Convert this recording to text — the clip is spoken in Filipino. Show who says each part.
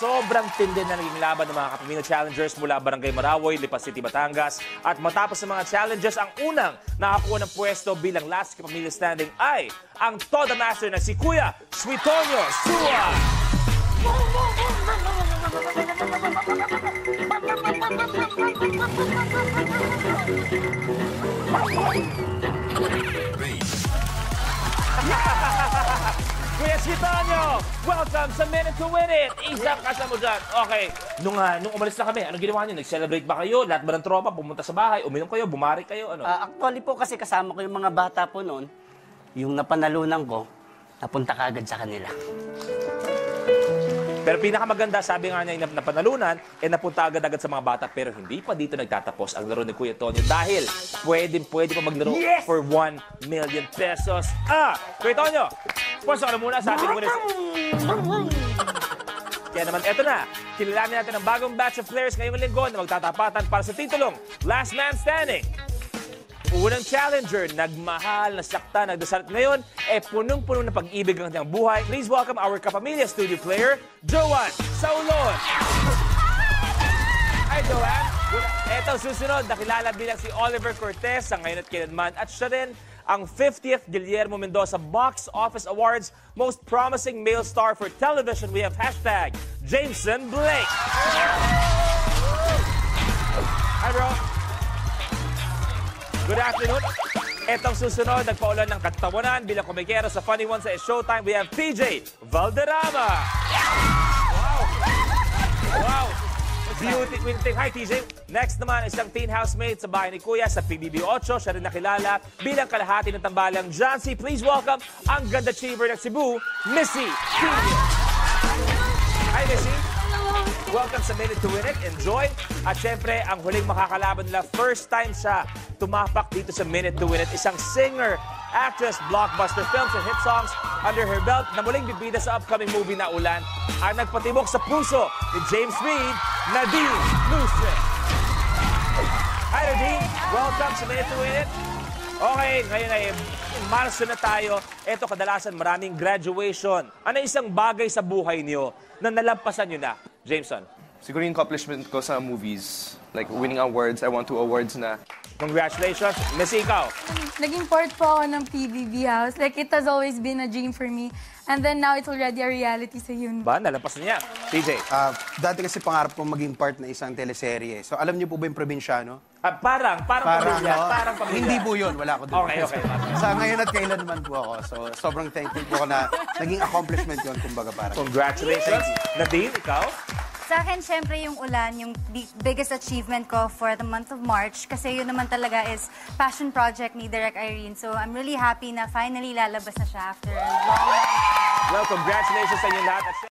Speaker 1: sobrang tindi na naging laban ng mga Kapamilya Challengers mula Barangay Marawoy, Lipas City, Batangas. At matapos ng mga challenges, ang unang nakakuha ng pwesto bilang last Kapamilya standing ay ang Toda Master na si Kuya Suitonio Sua. Kuya Suitonio, welcome sa Minute to Win It! Isang kasama dyan. Okay, nung umalis na kami, anong ginawa niyo? Nag-celebrate ba kayo? Lahat ba ng tropa? Pumunta sa bahay? Uminom kayo? Bumari kayo? Ano?
Speaker 2: Actually po kasi kasama ko yung mga bata po noon. Yung napanalunan ko, napunta kagad sa kanila.
Speaker 1: Pero pinakamaganda, sabi nga niya, yung napanalunan, napunta agad-agad sa mga bata. Pero hindi pa dito nagtatapos ang laro ni Kuya Tonyo dahil pwede pa maglaro for 1 million pesos. Kuya Tonyo, sponsor ka na muna sa ating winners. Kaya naman, eto na. Kilalanin natin ang bagong batch of players ngayong linggo na magtatapatan para sa titulong Last Man Standing. Unang challenger, nagmahal, nasakta, nagdasal. Ngayon, punong-puno na pag-ibig ang kanyang buhay. Please welcome our Kapamilya studio player, Joanne Saulon. Hi, Joanne. Eto, susunod, nakilala bilang si Oliver Cortez sa Ngayon at Kailanman. At siya rin ang 50th Guillermo Mendoza Box Office Awards Most Promising Male Star for Television. We have hashtag Jameson Blake. Hi, bro. Good afternoon. Etong susunod, nagpaulan ng katawanan bilang komikero sa Funny Ones sa Showtime. We have TJ Valderrama. Wow. Beauty queen thing. Hi, TJ. Next naman, isang teen housemate sa bahay ni Kuya sa PBB 8. Siya rin nakilala bilang kalahati ng tambalang John C. Please welcome ang ganda achiever ng Cebu, Missy Quillo. Hi, Missy. Welcome sa Minute to Win It. Enjoy. At syempre, ang huling makakalaban nila, first time siya tumapak dito sa Minute to Win It. Isang singer, actress, blockbuster films and hit songs under her belt na muling bibida sa upcoming movie na Ulan. Ang nagpatibok sa puso ni James Reid, Nadine Lucen. Hi, Nadine. Welcome sa Minute to Win It. Okay, ngayon ay Marso na tayo. Ito, kadalasan maraming graduation. Ano isang bagay sa buhay niyo na nalampasan niyo na? Jameson.
Speaker 3: Siguro yung accomplishment ko sa movies, like winning awards. I won 2 awards na.
Speaker 1: Congratulations. Missy, ikaw?
Speaker 4: Naging part po ako ng PBB House. Like, it has always been a dream for me. And then now, it's already a reality sa yun.
Speaker 1: Ba, nalampasan niya. TJ?
Speaker 5: Dati kasi pangarap kong maging part na isang teleserye. So, alam niyo po ba yung probinsyano?
Speaker 1: Parang pamilya.
Speaker 5: no?
Speaker 1: Parang pamilya.
Speaker 5: Hindi po yun. Wala ko doon.
Speaker 1: Okay.
Speaker 5: Sa Ngayon at Kailanman po ako. So, sobrang thankful po ako na naging accomplishment yun, kumbaga para.
Speaker 1: Congratulations. Nadine, ikaw?
Speaker 6: Sa akin, syempre, yung Ulan, yung biggest achievement ko for the month of March. Kasi yun naman talaga is passion project ni Direk Irene. So, I'm really happy na finally lalabas na siya after a long time.
Speaker 1: Well, congratulations sa inyo lahat.